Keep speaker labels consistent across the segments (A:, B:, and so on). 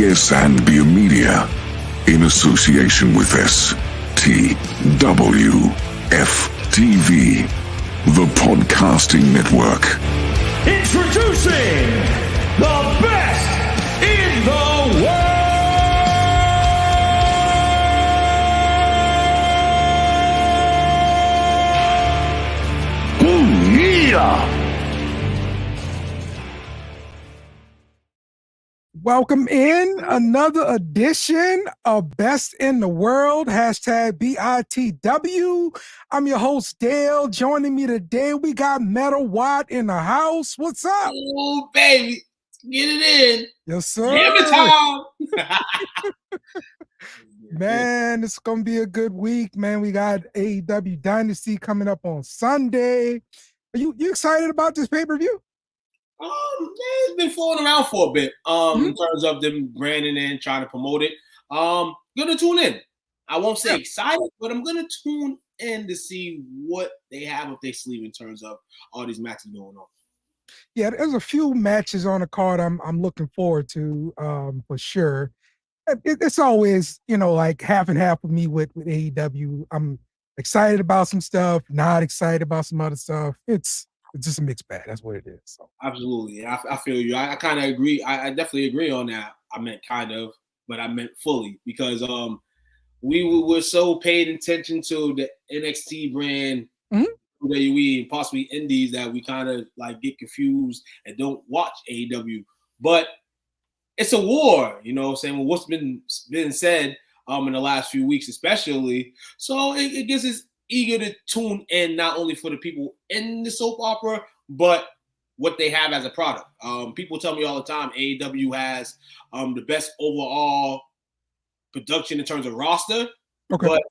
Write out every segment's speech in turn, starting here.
A: BSnBEER Media, in association with STWF TV, the podcasting network.
B: Introducing the best in the world. Yeah.
C: Welcome in another edition of Best in the World, hashtag BITW. I'm your host, Dale. Joining me today, we got Metal Watt in the house. What's up?
D: Oh, baby. Get it in.
C: Yes, sir.
D: Hammer time.
C: Man, it's going to be a good week, man. We got AEW Dynasty coming up on Sunday. Are you excited about this pay-per-view?
D: It's been floating around for a bit in terms of them branding and trying to promote it. Gonna tune in. I won't say excited, but I'm gonna tune in to see what they have up their sleeve in terms of all these matches going on.
C: Yeah, there's a few matches on the card I'm looking forward to for sure. It's always, like half and half with me with AEW. I'm excited about some stuff, not excited about some other stuff. It's just a mixed bag. That's what it is. So.
D: Absolutely. I feel you. I kind of agree. I definitely agree on that. I meant kind of, but I meant fully because we were so paid attention to the NXT brand, WWE, and possibly Indies that we kind of like get confused and don't watch AEW. But it's a war, saying? Well, what's been said in the last few weeks, especially. So it gets us eager to tune in, not only for the people in the soap opera, but what they have as a product. People tell me all the time AEW has the best overall production in terms of roster. Okay. But,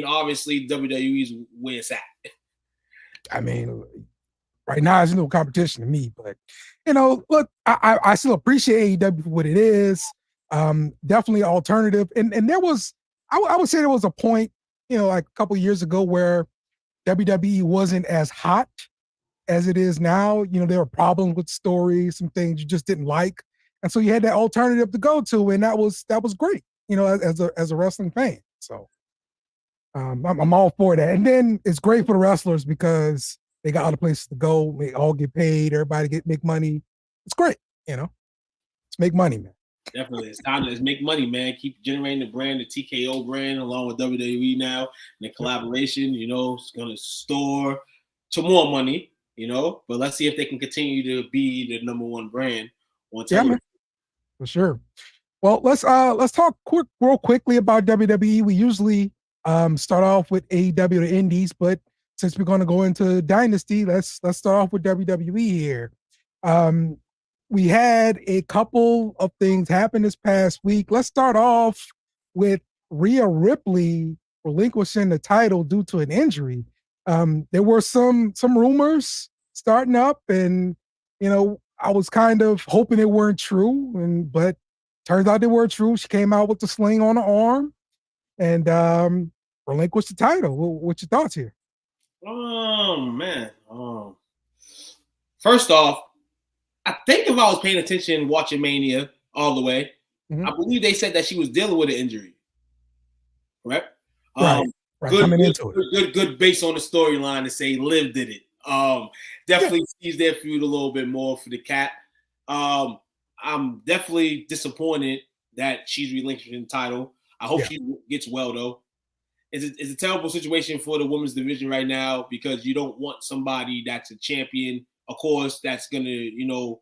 D: obviously WWE is where it's at.
C: Right now there's no competition to me, but, look, I still appreciate AEW for what it is. Definitely alternative. And there was, I would say there was a point, like a couple of years ago where WWE wasn't as hot as it is now. There were problems with stories, some things you just didn't like. And so you had that alternative to go to, and that was great, as a wrestling fan. So I'm all for that. And then it's great for the wrestlers because they got other places to go. They all get paid. Everybody make money. It's great, Let's make money, man.
D: Definitely. It's time to make money, man. Keep generating the brand, the TKO brand, along with WWE now. And the collaboration, it's going to store to more money, But let's see if they can continue to be the number one brand on television.
C: Yeah, for sure. Well, let's talk real quickly about WWE. We usually start off with AEW or Indies, but since we're going to go into Dynasty, let's start off with WWE here. We had a couple of things happen this past week. Let's start off with Rhea Ripley relinquishing the title due to an injury. There were some rumors starting up, and I was kind of hoping they weren't true, but turns out they were true. She came out with the sling on her arm and relinquished the title. What's your thoughts here?
D: Oh man. First off, I think if I was paying attention watching Mania all the way, I believe they said that she was dealing with an injury. Correct?
C: Right.
D: Good based on the storyline to say Liv did it. Definitely sees their feud a little bit more for the cat. I'm definitely disappointed that she's relinquishing the title. I hope she gets well though. It's a terrible situation for the women's division right now because you don't want somebody that's a champion, of course, that's going to,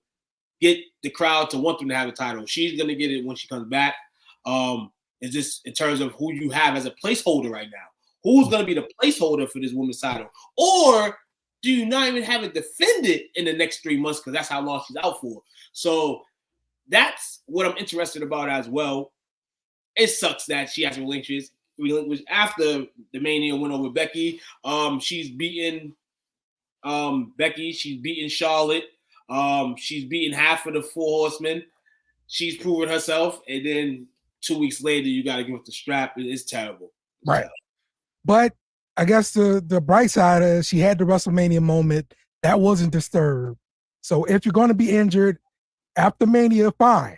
D: get the crowd to want them to have a title. She's going to get it when she comes back. It's just in terms of who you have as a placeholder right now. Who's going to be the placeholder for this women's title? Or do you not even have it defended in the next 3 months because that's how long she's out for? So that's what I'm interested about as well. It sucks that she has to relinquish after the Mania win over Becky. She's beaten Becky. She's beaten Charlotte. She's beaten half of the Four Horsemen. She's proven herself. And then 2 weeks later, you got to give up the strap. It's terrible.
C: Right. But I guess the bright side is she had the WrestleMania moment. That wasn't disturbed. So if you're going to be injured after Mania, fine.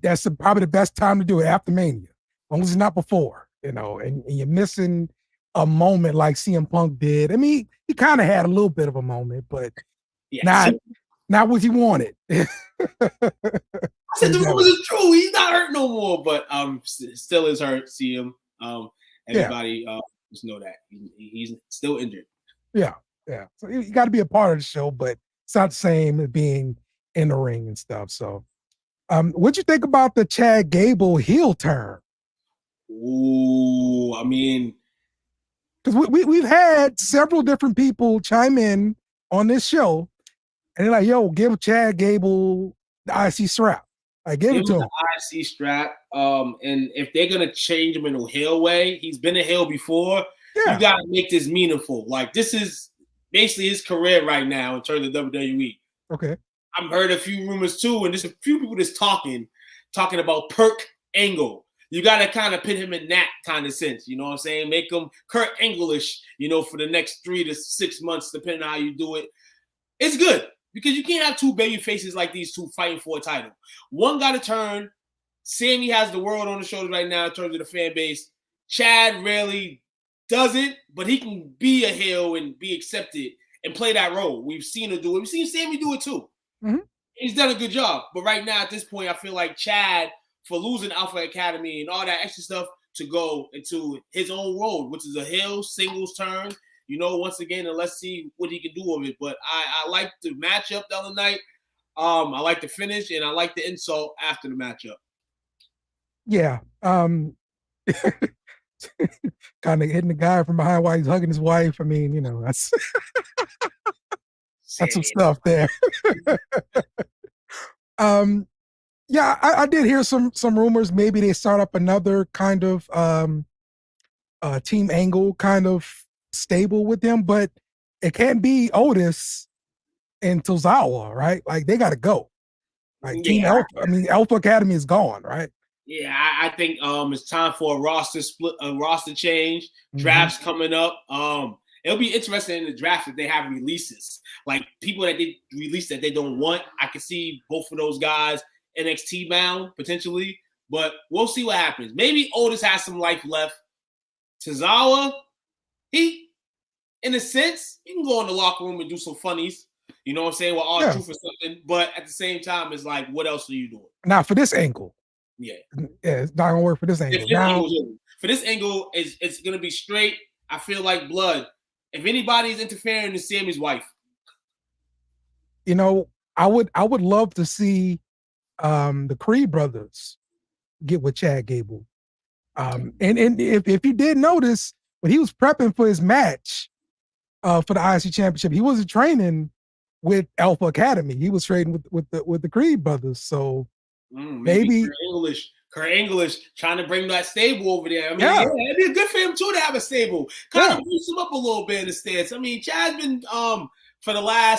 C: That's probably the best time to do it after Mania, as long as it's not before, and you're missing a moment like CM Punk did. I mean, he kind of had a little bit of a moment, but not what he wanted.
D: I said the rumors is true. He's not hurt no more, but still is hurt. See him. Everybody just know that he's still injured.
C: Yeah. So you got to be a part of the show, but it's not the same as being in the ring and stuff. So, what'd you think about the Chad Gable heel turn?
D: Ooh, I mean,
C: because we've had several different people chime in on this show, and they're like, "Yo, give Chad Gable the IC strap. I give it to him.
D: The IC strap. And if they're gonna change him in a heel way, he's been a heel before. You gotta make this meaningful. Like, this is basically his career right now in terms of WWE.
C: Okay.
D: I've heard a few rumors too, and there's a few people that's talking about Perk Angle. You got to kind of put him in that kind of sense. You know what I'm saying? Make him Kurt Angle-ish, for the next 3 to 6 months, depending on how you do it. It's good because you can't have two baby faces like these two fighting for a title. One got to turn. Sammy has the world on the shoulders right now in terms of the fan base. Chad rarely doesn't, but he can be a heel and be accepted and play that role. We've seen him do it. We've seen Sammy do it too.
C: Mm-hmm.
D: He's done a good job. But right now, at this point, I feel like Chad, for losing Alpha Academy and all that extra stuff, to go into his own road, which is a heel singles turn, once again, and let's see what he can do with it. But I like the matchup the other night. I like the finish, and I like the insult after the matchup.
C: Yeah. Kind of hitting the guy from behind while he's hugging his wife. I mean, that's that's some stuff there. Yeah, I did hear some rumors. Maybe they start up another kind of Team Angle kind of stable with them, but it can't be Otis and Tozawa, right? Like, they got to go. Like, Team Alpha. I mean, Alpha Academy is gone, right?
D: Yeah, I think it's time for a roster split, a roster change. Drafts coming up. It'll be interesting in the draft if they have releases, like people that they release that they don't want. I can see both of those guys NXT bound potentially, but we'll see what happens. Maybe Otis has some life left. Tozawa, he, in a sense, you can go in the locker room and do some funnies. You know what I'm saying? With all truth or something. But at the same time, it's like, what else are you doing?
C: Now, for this angle.
D: Yeah,
C: it's not gonna work for this angle.
D: For this angle, it's gonna be straight. I feel like blood. If anybody's interfering, it's Sammy's wife.
C: I would love to see the Creed brothers get with Chad Gable. And if you did notice, when he was prepping for his match for the IC Championship, he wasn't training with Alpha Academy. He was training with the Creed brothers. So maybe Kurt English trying to bring that stable over there. I mean, it'd be good for him too to have a stable. Kind of boost him up a little bit in the stance. I mean, Chad's been for a long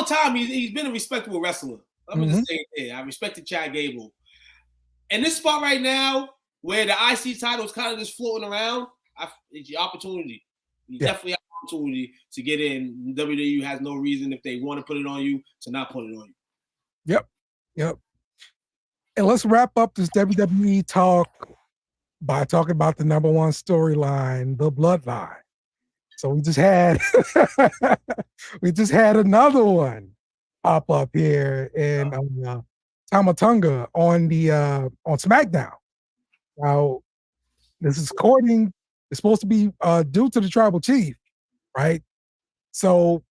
C: time he's been a respectable wrestler. I'm gonna say it. I respected Chad Gable. In this spot right now, where the IC title is kind of just floating around, it's your opportunity. You definitely have an opportunity to get in. WWE has no reason, if they want to put it on you, to not put it on you. Yep. And let's wrap up this WWE talk by talking about the number one storyline, the Bloodline. So we just had another one pop up here in Tamatonga on SmackDown. Now, this is it's supposed to be due to the tribal chief, right? So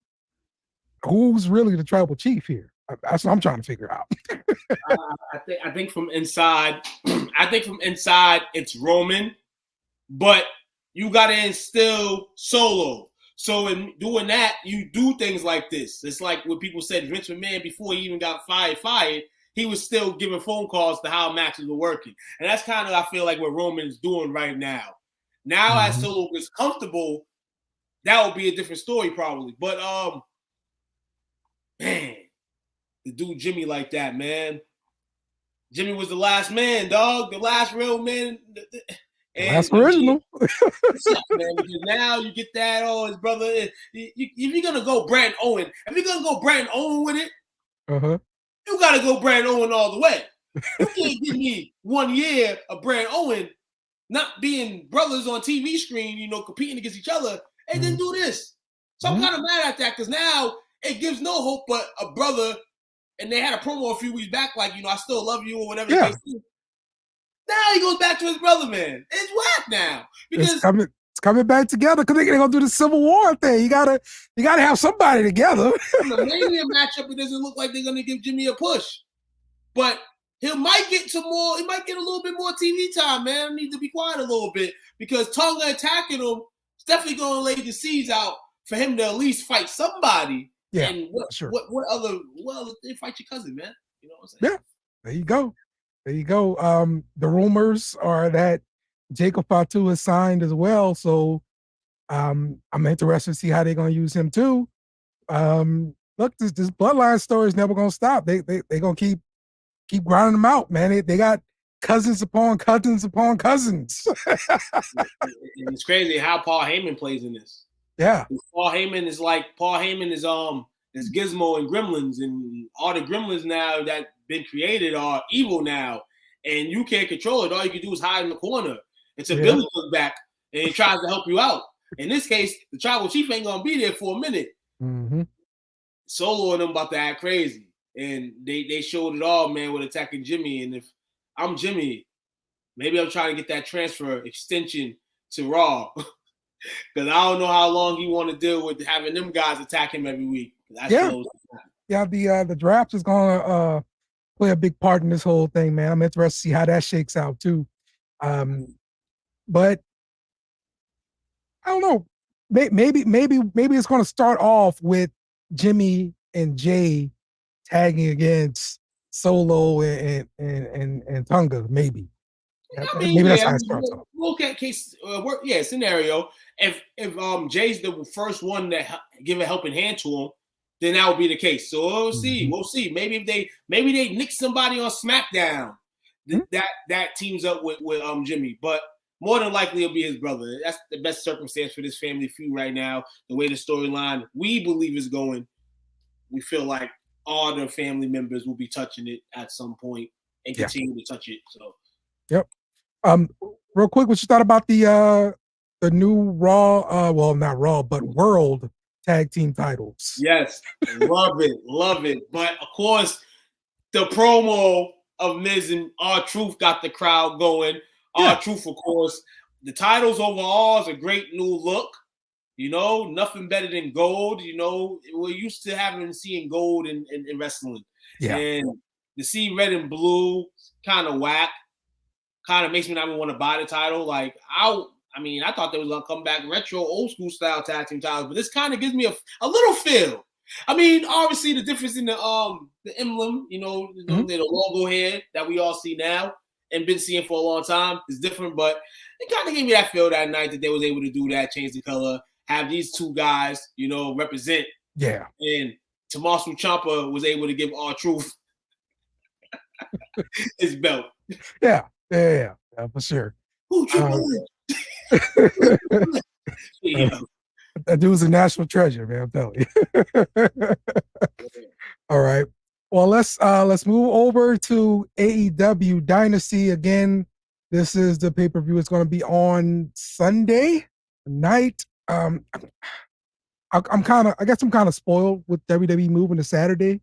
C: who's really the tribal chief here? That's what I'm trying to figure out.
D: I think from inside, it's Roman, but you got to instill Solo. So in doing that, you do things like this. It's like what people said, Vince McMahon, before he even got fired, he was still giving phone calls to how matches were working. And that's kind of, I feel like, what Roman's doing right now. Now, as Solo gets comfortable, that would be a different story probably. But, man, to do Jimmy like that, man. Jimmy was the last man, dog. The last real man.
C: That's original.
D: Man, because now you get that, his brother. If you're going to go Brandon Owen with it, you got to go Brandon Owen all the way. You can't give me 1 year of Brandon Owen not being brothers on TV screen, you know, competing against each other, and then do this. So I'm kind of mad at that because now it gives no hope but a brother, and they had a promo a few weeks back, like, you know, I still love you or whatever.
C: Yeah.
D: Now he goes back to his brother, man. It's whack now. Because
C: it's coming back together because they're gonna do the Civil War thing. You gotta have somebody together.
D: in the Mania matchup, it doesn't look like they're gonna give Jimmy a push. But he might get a little bit more TV time, man. I need to be quiet a little bit because Tonga attacking him is definitely gonna lay the seeds out for him to at least fight somebody.
C: Yeah,
D: and what other they fight your cousin, man. You know what I'm saying?
C: Yeah, there you go. The rumors are that Jacob Fatu is signed as well, so I'm interested to see how they're gonna use him too. Look, this bloodline story is never gonna stop. They gonna keep grinding them out, man. They got cousins upon cousins upon cousins.
D: And it's crazy how Paul Heyman plays in this.
C: Yeah,
D: Paul Heyman is Gizmo and Gremlins, and all the Gremlins now that been created are evil now, and you can't control it. All you can do is hide in the corner until Billy comes back and he tries to help you out. In this case, the tribal chief ain't gonna be there for a minute. Solo and them about to act crazy, and they showed it all, man, with attacking Jimmy. And if I'm Jimmy, maybe I'm trying to get that transfer extension to Raw. Because I don't know how long he want to deal with having them guys attack him every week.
C: The draft is gonna play a big part in this whole thing, man. I'm interested to see how that shakes out too. But I don't know. Maybe it's gonna start off with Jimmy and Jay tagging against Solo and Tonga. Maybe. Maybe that's how it starts off.
D: Look at case, scenario. If Jay's the first one that give a helping hand to him, then that would be the case. So we'll see. We'll see. Maybe they nick somebody on SmackDown that teams up with Jimmy, but more than likely it'll be his brother. That's the best circumstance for this family feud right now. The way the storyline we believe is going, we feel like all the family members will be touching it at some point and continue to touch it. So,
C: yep. Real quick, what you thought about the new Raw? Well, not Raw, but World Tag Team titles.
D: Yes, love it. But of course, the promo of Miz and R-Truth got the crowd going. R-Truth, of course, the titles overall is a great new look. You know, nothing better than gold. You know, we're used to seeing gold in wrestling. Yeah. And to see red and blue, kind of whack. Kind of makes me not even want to buy the title. Like, I thought they was going to come back retro, old school style tag team titles, but this kind of gives me a little feel. I mean, obviously the difference in the emblem, the logo here that we all see now and been seeing for a long time is different, but it kind of gave me that feel that night that they was able to do that, change the color, have these two guys, represent. Yeah. And Tommaso Ciampa was able to give R-Truth his belt.
C: Yeah, for sure. That dude's a national treasure, man. I'm telling you. All right. Well, let's move over to AEW Dynasty again. This is the pay-per-view. It's going to be on Sunday night. I guess I'm kind of spoiled with WWE moving to Saturday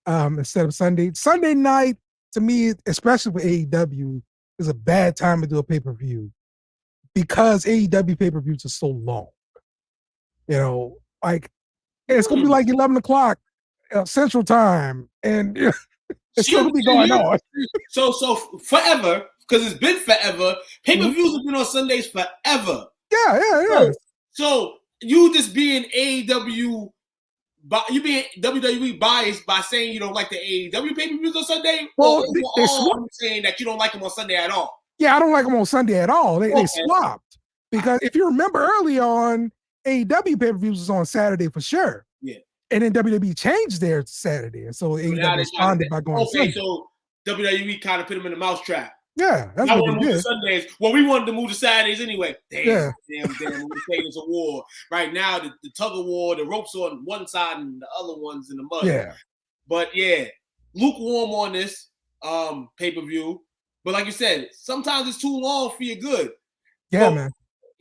C: instead of Sunday. Sunday night, to me, especially for AEW, is a bad time to do a pay-per-view because AEW pay-per-views are so long. It's going to be like 11 o'clock Central Time, and it's still going to be going on.
D: So forever, because it's been forever, pay-per-views have been on Sundays forever.
C: Yeah.
D: So you just being AEW, you being WWE biased by saying you don't like the AEW pay-per-views on Sunday?
C: Well,
D: I'm saying that you don't like them on Sunday at all.
C: Yeah, I don't like them on Sunday at all. They swapped. Because if you remember early on, AEW pay-per-views was on Saturday for sure. Yeah. And then WWE changed theirs to Saturday. And so AEW responded by going Sunday.
D: So WWE kind of put them in the mousetrap.
C: Yeah, that's what they did.
D: Sundays. Well, we wanted to move to Saturdays anyway. Damn. We're saying it's a war. Right now, the tug of war, the ropes on one side and the other one's in the mud.
C: Yeah.
D: But yeah, lukewarm on this pay-per-view. But like you said, sometimes it's too long for your good.
C: Yeah,
D: So,
C: man.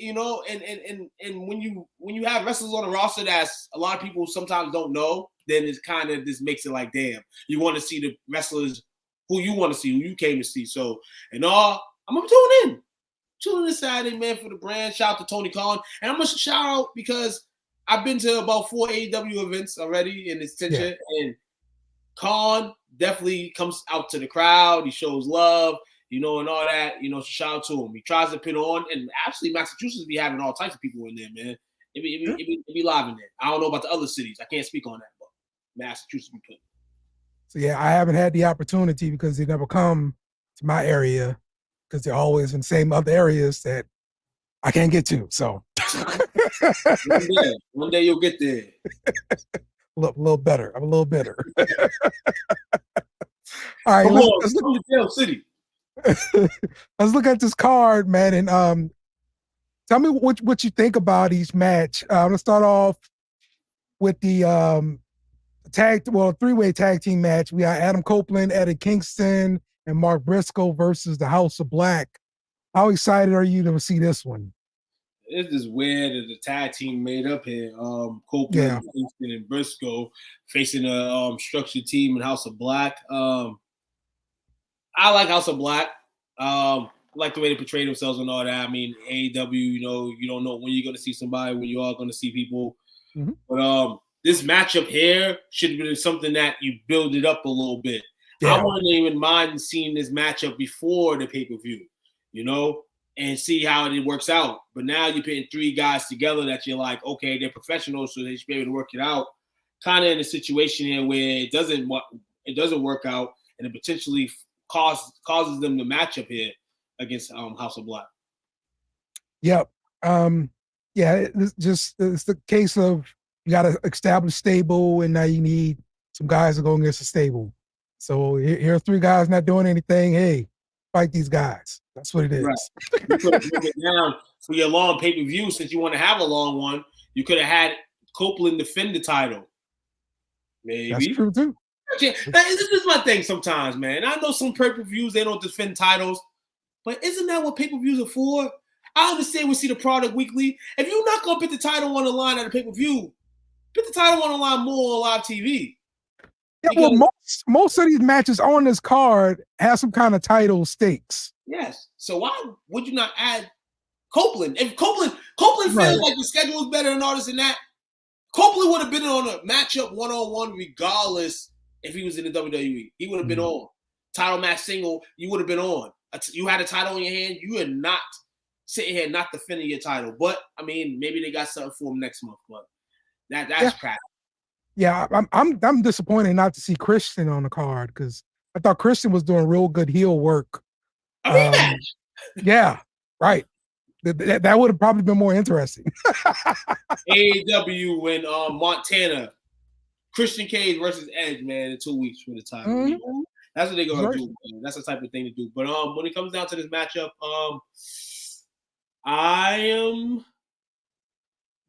D: you know, and when you have wrestlers on the roster that's a lot of people sometimes don't know, then it's kind of this makes it like, damn, you want to see the wrestlers who you want to see, who you came to see. So, and all, I'm gonna tune in this Saturday, man, for the brand. Shout out to Tony Khan, and I'm gonna shout out because I've been to about 4 AEW events already in this tension, and Khan definitely comes out to the crowd. He shows love, you know, and all that. You know, so shout out to him. He tries to put on, and actually, Massachusetts be having all types of people in there, man. It be live in there. I don't know about the other cities. I can't speak on that, but Massachusetts be putting.
C: So yeah, I haven't had the opportunity because they never come to my area because they're always in the same other areas that I can't get to. So
D: one day you'll get there.
C: A little better. I'm a little better. All right, let's look
D: City.
C: Let's look at this card, man, and tell me what you think about each match. Let's start off with the three-way tag team match. We got Adam Copeland, Eddie Kingston, and Mark Briscoe versus the House of Black. How excited are you to see this one?
D: It's just weird that the tag team made up here. Copeland, Kingston, and Briscoe facing a structured team in House of Black. I like House of Black. I like the way they portray themselves and all that. I mean, AEW, you know, you don't know when you're going to see somebody, when you are going to see people. Mm-hmm. But this matchup here should have been something that you build it up a little bit. Yeah. I wouldn't even mind seeing this matchup before the pay-per-view, you know, and see how it works out. But now you're putting three guys together that you're like, okay, they're professionals, so they should be able to work it out. Kind of in a situation here where it doesn't work out, and it potentially causes them to match up here against House of Black.
C: Yep. It's the case of you got to establish stable, and now you need some guys to go against a stable. So here are three guys not doing anything. Hey, fight these guys. That's what it is.
D: Right. You could have it down for your long pay-per-view. Since you want to have a long one, you could have had Copeland defend the title. Maybe.
C: That's true too.
D: This is my thing sometimes, man. I know some pay-per-views, they don't defend titles, but isn't that what pay-per-views are for? I understand we see the product weekly. If you're not going to put the title on the line at a pay-per-view, put the title on the line more on live TV.
C: Yeah, well, most of these matches on this card have some kind of title stakes.
D: Yes. So why would you not add Copeland? If Copeland feels like the schedule is better and all this and that, Copeland would have been on a matchup one-on-one regardless if he was in the WWE. He would have been on. Title match single, you would have been on. You had a title in your hand, you are not sitting here not defending your title. But, I mean, maybe they got something for him next month. But that's crap. Yeah,
C: I'm disappointed not to see Christian on the card because I thought Christian was doing real good heel work.
D: A rematch.
C: Yeah, right. That would have probably been more interesting.
D: AEW in Montana, Christian Cage versus Edge, man, in 2 weeks from the time. Mm-hmm. That's what they're gonna do. Man. That's the type of thing to do. But when it comes down to this matchup, I am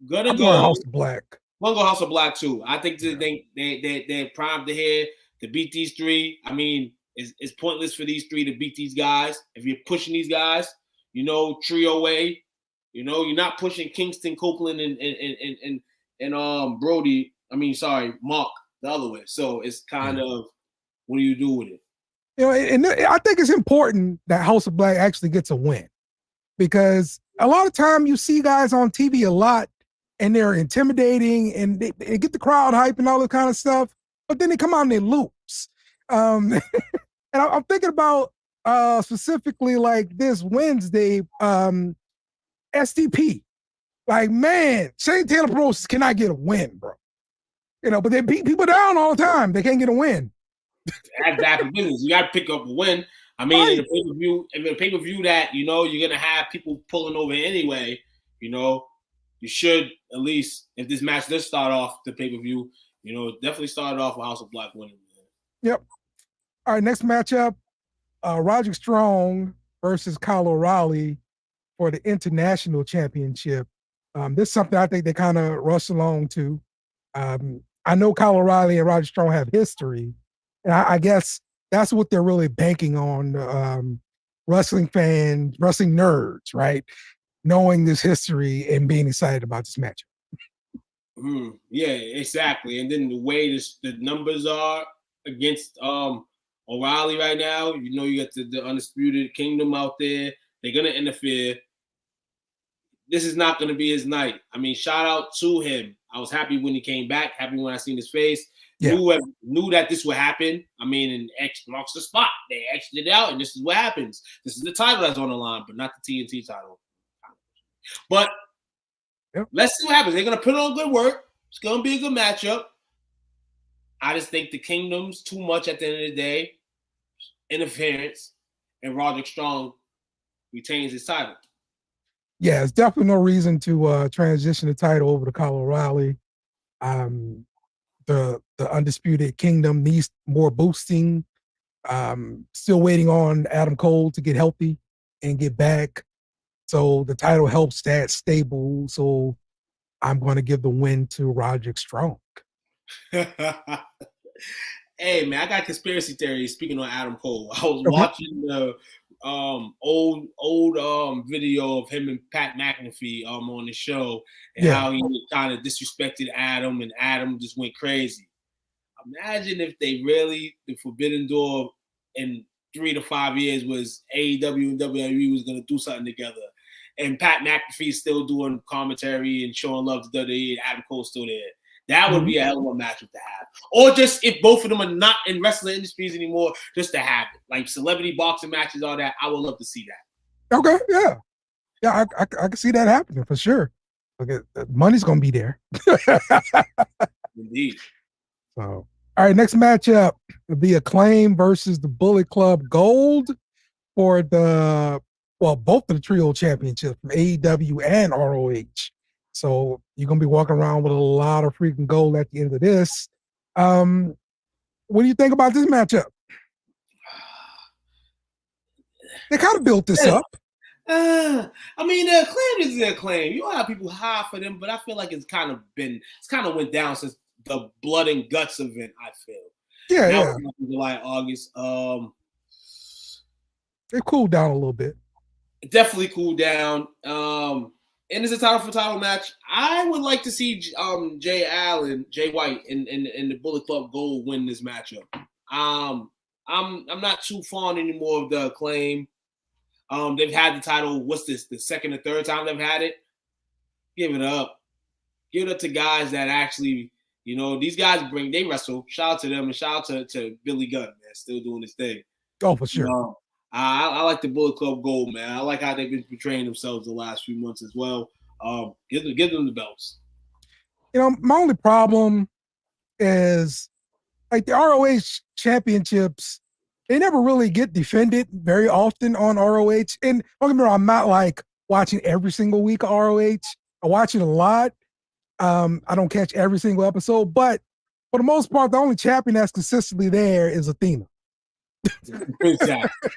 D: gonna go
C: House of Black.
D: I'm gonna go House of Black too. I think they're primed to here to beat these three. I mean, it's pointless for these three to beat these guys. If you're pushing these guys, you know, trio way, you know, you're not pushing Kingston, Copeland, and Brody. Mark the other way. So it's kind of, what do you do with it?
C: You know, and I think it's important that House of Black actually gets a win because a lot of time you see guys on TV a lot and they're intimidating and they get the crowd hype and all that kind of stuff, but then they come out and they lose. And I'm thinking about specifically like this Wednesday, SDP. Like, man, Shane Taylor Bros cannot get a win, bro. You know, but they beat people down all the time. They can't get a win.
D: That's bad for business. You got to pick up a win. I mean, in a pay-per-view that, you know, you're going to have people pulling over anyway, you know, you should at least, if this match does start off the pay-per-view, you know, definitely start off with House of Black winning.
C: Yep. All right, next matchup, Roderick Strong versus Kyle O'Reilly for the International Championship. This is something I think they kind of rush along to. I know Kyle O'Reilly and Roderick Strong have history, And I guess that's what they're really banking on, wrestling fans, wrestling nerds, right? Knowing this history and being excited about this matchup.
D: Yeah, exactly. And then the way the numbers are against O'Reilly right now, you know, you got the Undisputed Kingdom out there. They're gonna interfere. This is not gonna be his night. I mean, shout out to him. I was happy when he came back. Happy when I seen his face.
C: Yeah.
D: Knew that this would happen. I mean, and X marks the spot. They exited out, and this is what happens. This is the title that's on the line, but not the TNT title. But let's see what happens. They're gonna put on good work. It's gonna be a good matchup. I just think the Kingdom's too much at the end of the day. Interference, and Roderick Strong retains his title.
C: Yeah, it's definitely no reason to transition the title over to Kyle O'Reilly. The Undisputed Kingdom needs more boosting. Still waiting on Adam Cole to get healthy and get back. So the title helps that stable. So I'm going to give the win to Roderick Strong.
D: Hey man, I got conspiracy theories. Speaking on Adam Cole, I was watching the old video of him and Pat McAfee on the show, and how he kind of disrespected Adam, and Adam just went crazy. Imagine if they really, the Forbidden Door in 3 to 5 years was AEW and WWE was going to do something together, and Pat McAfee still doing commentary and showing love to WWE, and Adam Cole's still there. That would be a hell of a matchup to have. Or just if both of them are not in wrestling industries anymore, just to have it. Like celebrity boxing matches, all that. I would love to see that.
C: Okay, yeah. Yeah, I can see that happening for sure. Okay, the money's going to be there.
D: Indeed.
C: So, all right, next matchup, the Acclaim versus the Bullet Club Gold for both of the trio championships from AEW and ROH. So you're going to be walking around with a lot of freaking gold at the end of this. What do you think about this matchup? They kind of built this up.
D: I mean, the Acclaim is the Acclaim. You have people high for them, but I feel like it's kind of went down since the Blood and Guts event, I feel.
C: Yeah.
D: July, August.
C: They cooled down a little bit.
D: Definitely cooled down. And it's a title for title match. I would like to see Jay White and the Bullet Club Gold win this matchup. I'm not too fond anymore of the Acclaim. They've had the title. What's this? The second or third time they've had it. Give it up. Give it up to guys that actually, you know, these guys they wrestle. Shout out to them and shout out to Billy Gunn, man, still doing his thing.
C: Oh, for sure.
D: I like the Bullet Club Gold, man. I like how they've been portraying themselves the last few months as well. Give them the belts.
C: You know, my only problem is like the ROH championships, they never really get defended very often on ROH. And don't get me wrong, I'm not like watching every single week of ROH. I watch it a lot. I don't catch every single episode, but for the most part, the only champion that's consistently there is Athena.
D: Exactly.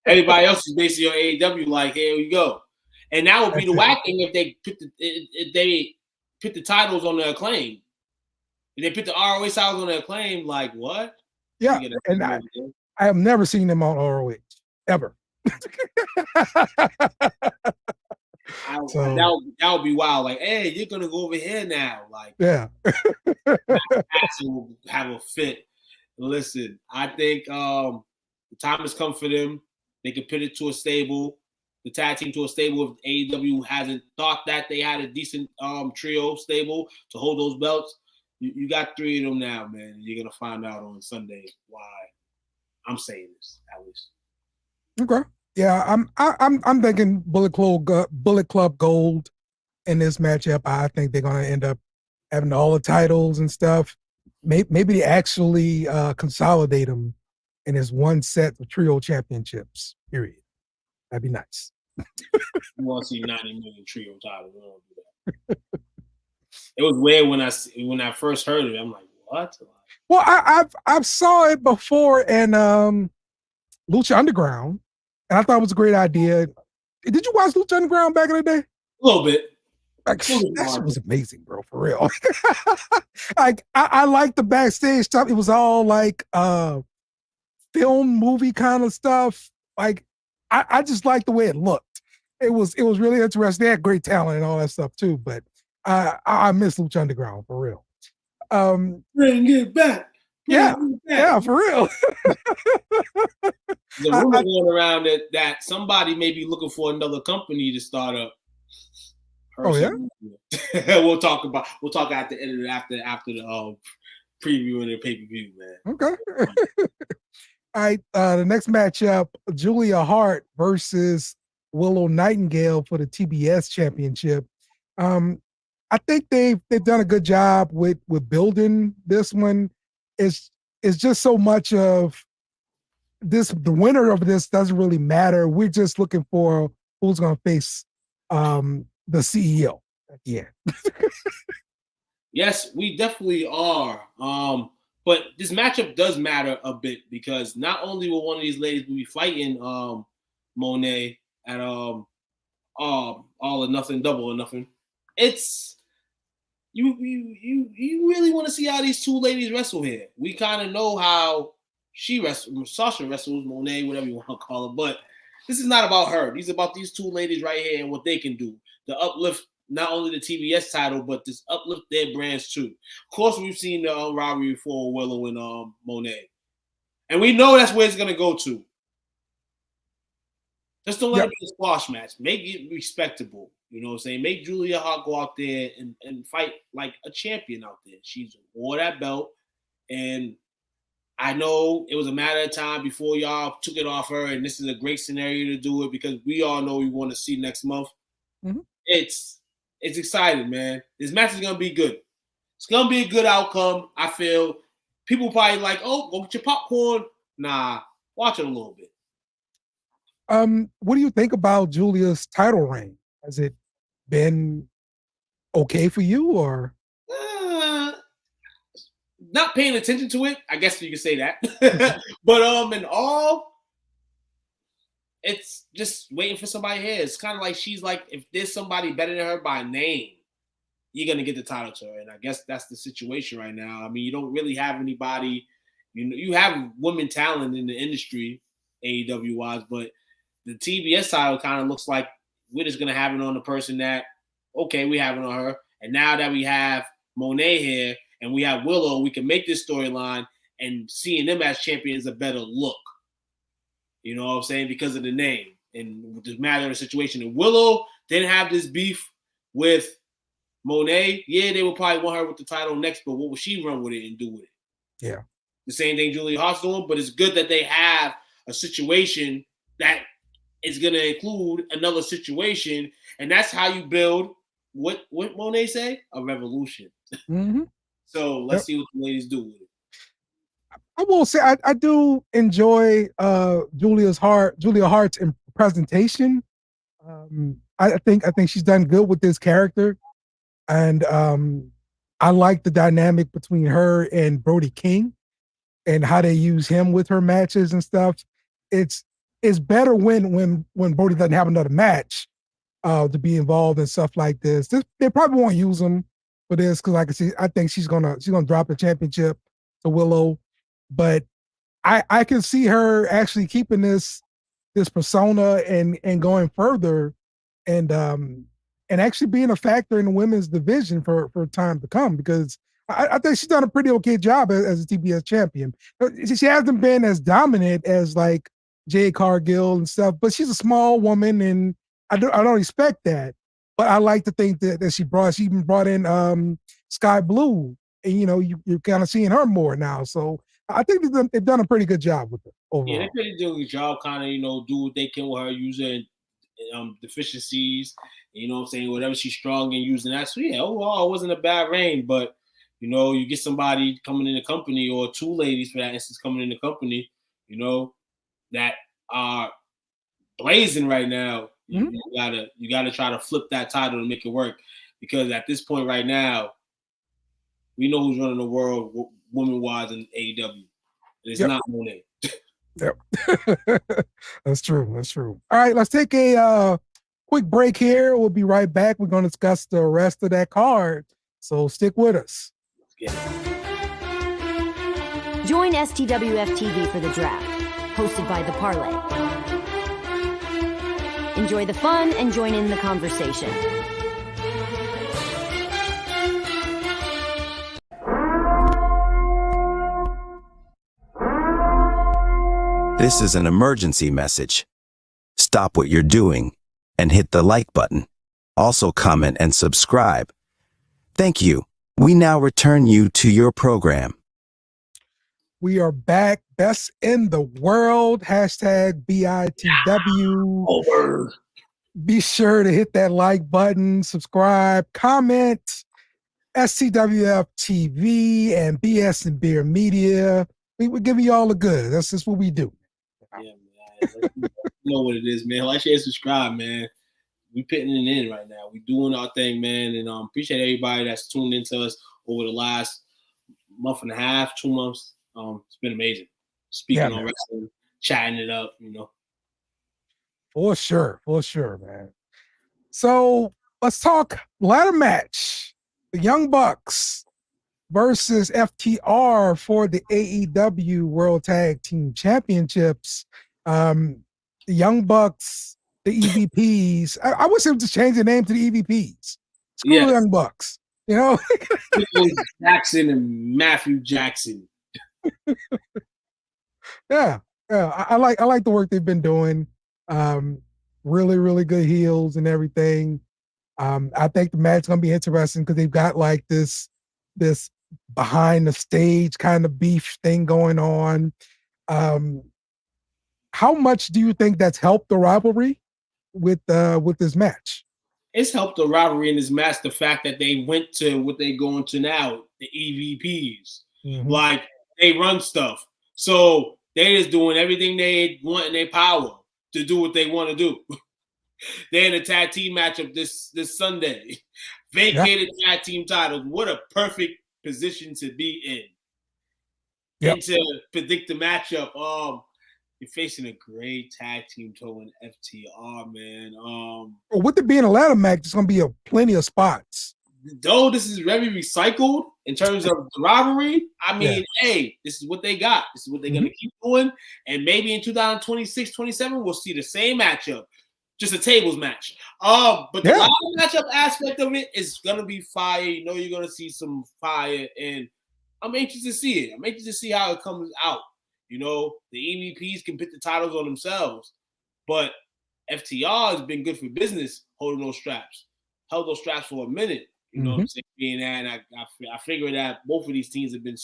D: Everybody else is basically on AEW. Like, here we go, and that would be the whacking if they put the titles on the Acclaim. If they put the ROH titles on the Acclaim, like what?
C: Yeah, and I have never seen them on ROH ever.
D: That would be wild. Like, hey, you're gonna go over here now. Like,
C: yeah,
D: will have a fit. Listen, I think the time has come for them. They can put it to a stable, the tag team to a stable. If AEW hasn't thought that they had a decent trio stable to hold those belts, you got 3 of them now, man. You're gonna find out on Sunday why I'm saying this. At least.
C: Okay. Yeah, I'm thinking Bullet Club Gold in this matchup. I think they're gonna end up having all the titles and stuff. Maybe they actually consolidate them in this one set of trio championships. Period. That'd be nice.
D: You want to see 90 million trio titles? We don't do that. It was weird when I first heard it. I'm like, what?
C: Well, I've saw it before in Lucha Underground, and I thought it was a great idea. Did you watch Lucha Underground back in the day?
D: A little bit.
C: Like, that shit was amazing, bro, for real. Like, I like the backstage stuff. It was all like film movie kind of stuff. Like, I just like the way it looked. It was really interesting. They had great talent and all that stuff too, but I miss Lucha Underground for real.
D: Bring it back.
C: Yeah, for real.
D: The rumor going around that somebody may be looking for another company to start up.
C: Oh yeah.
D: we'll talk at the end of after the preview and the pay-per-view, man.
C: Okay. All right. The next matchup: Julia Hart versus Willow Nightingale for the TBS Championship. I think they've done a good job with building this one. It's just so much of this. The winner of this doesn't really matter. We're just looking for who's going to face the CEO at the end.
D: Yes, we definitely are. But this matchup does matter a bit because not only will one of these ladies be fighting Mone at all or nothing, double or nothing. It's you really want to see how these two ladies wrestle here. We kind of know how Sasha wrestles, Mone, whatever you want to call it, but this is not about her. These are about these two ladies right here and what they can do. The uplift not only the TBS title, but this uplift their brands too. Of course, we've seen the rivalry before Willow and Mone. And we know that's where it's going to go to. Just don't let it be a squash match. Make it respectable. You know what I'm saying? Make Julia Hart go out there and fight like a champion out there. She's wore that belt. And I know it was a matter of time before y'all took it off her. And this is a great scenario to do it because we all know we want to see next month. Mm-hmm. It's exciting, man. This match is going to be good. It's going to be a good outcome, I feel. People probably like, oh, go get your popcorn. Nah, watch it a little bit.
C: What do you think about Julia's title reign? Has it been okay for you or?
D: Not paying attention to it. I guess you could say that. But in all, it's just waiting for somebody here. It's kind of like she's like, if there's somebody better than her by name, you're going to get the title to her. And I guess that's the situation right now. I mean, you don't really have anybody, you have women talent in the industry, AEW-wise, but the TBS title kind of looks like we're just going to have it on the person that, okay, we have it on her. And now that we have Mone here and we have Willow, we can make this storyline and seeing them as champions a better look. You know what I'm saying? Because of the name and the matter of the situation. And Willow didn't have this beef with Mone. Yeah, they would probably want her with the title next, but what would she run with it and do with it?
C: Yeah.
D: The same thing Julia Hart's doing, but it's good that they have a situation that is going to include another situation. And that's how you build, what Mone say? A revolution.
C: Mm-hmm.
D: So let's see what the ladies do with it.
C: I will say I do enjoy Julia Hart's presentation. I think she's done good with this character, and I like the dynamic between her and Brody King, and how they use him with her matches and stuff. It's better when Brody doesn't have another match to be involved in stuff like this. They probably won't use him for this because I think she's gonna drop the championship to Willow. But I can see her actually keeping this persona and going further and actually being a factor in the women's division for time to come, because I think she's done a pretty okay job as a TBS champion. She hasn't been as dominant as like Jade Cargill and stuff, but she's a small woman and I don't expect that. But I like to think that she even brought in Sky Blue, and you're kind of seeing her more now. So I think they've done a pretty good job with it overall. Yeah,
D: they did a good job, kind of, do what they can with her, using deficiencies, you know what I'm saying, whatever she's strong in, using that. So yeah, overall, it wasn't a bad reign, but you get somebody coming in the company, or two ladies for that instance coming in the company, that are blazing right now. Mm-hmm. You gotta try to flip that title to make it work, because at this point right now, we know who's running the world women-wise in AEW. And it's not Mone.
C: Yep. That's true. All right, let's take a quick break here. We'll be right back. We're going to discuss the rest of that card. So stick with us.
E: Join STWF TV for the draft, hosted by The Parlay. Enjoy the fun and join in the conversation.
F: This is an emergency message. Stop what you're doing and hit the like button. Also comment and subscribe. Thank you. We now return you to your program.
C: We are back. Best in the world. Hashtag BITW.
D: Over.
C: Be sure to hit that like button, subscribe, comment. STWF TV and BSnBEER Media. We're giving you all the good. That's just what we do.
D: Yeah, man. You know what it is, man. Like, share, subscribe, man. We putting it in right now. We doing our thing, man. And appreciate everybody that's tuned into us over the last month and a half, 2 months. It's been amazing. Speaking on wrestling, chatting it up, you know. For sure,
C: man. So let's talk ladder match. The Young Bucks versus FTR for the AEW World Tag Team Championships. The Young Bucks, the EVPs. I wish they would just change the name to the EVPs. Screw the Young Bucks, you know?
D: Jackson and Matthew Jackson.
C: Yeah. I like the work they've been doing. Really, really good heels and everything. I think the match is gonna be interesting because they've got like this behind the stage kind of beef thing going on. How much do you think that's helped the rivalry with this match?
D: It's helped the rivalry in this match. The fact that they went to what they going to now, the EVPs, like they run stuff, so they just doing everything they want in their power to do what they want to do. They're in a tag team matchup this Sunday. Vacated tag team titles. What a perfect position to be in. And to predict the matchup. You're facing a great tag team towing FTR, man.
C: With it being a ladder match, there's gonna be plenty of spots.
D: Though this is very recycled in terms of the rivalry, I mean, hey, this is what they got. This is what they're gonna keep doing. And maybe in 2026, 27, we'll see the same matchup. Just a tables match. But the ladder matchup aspect of it is gonna be fire. You know, you're gonna see some fire, and I'm anxious to see it. I'm anxious to see how it comes out. You know, the EVPs can put the titles on themselves, but FTR has been good for business holding those straps. Held those straps for a minute. You know what I'm saying? Being that, and I figure that both of these teams have been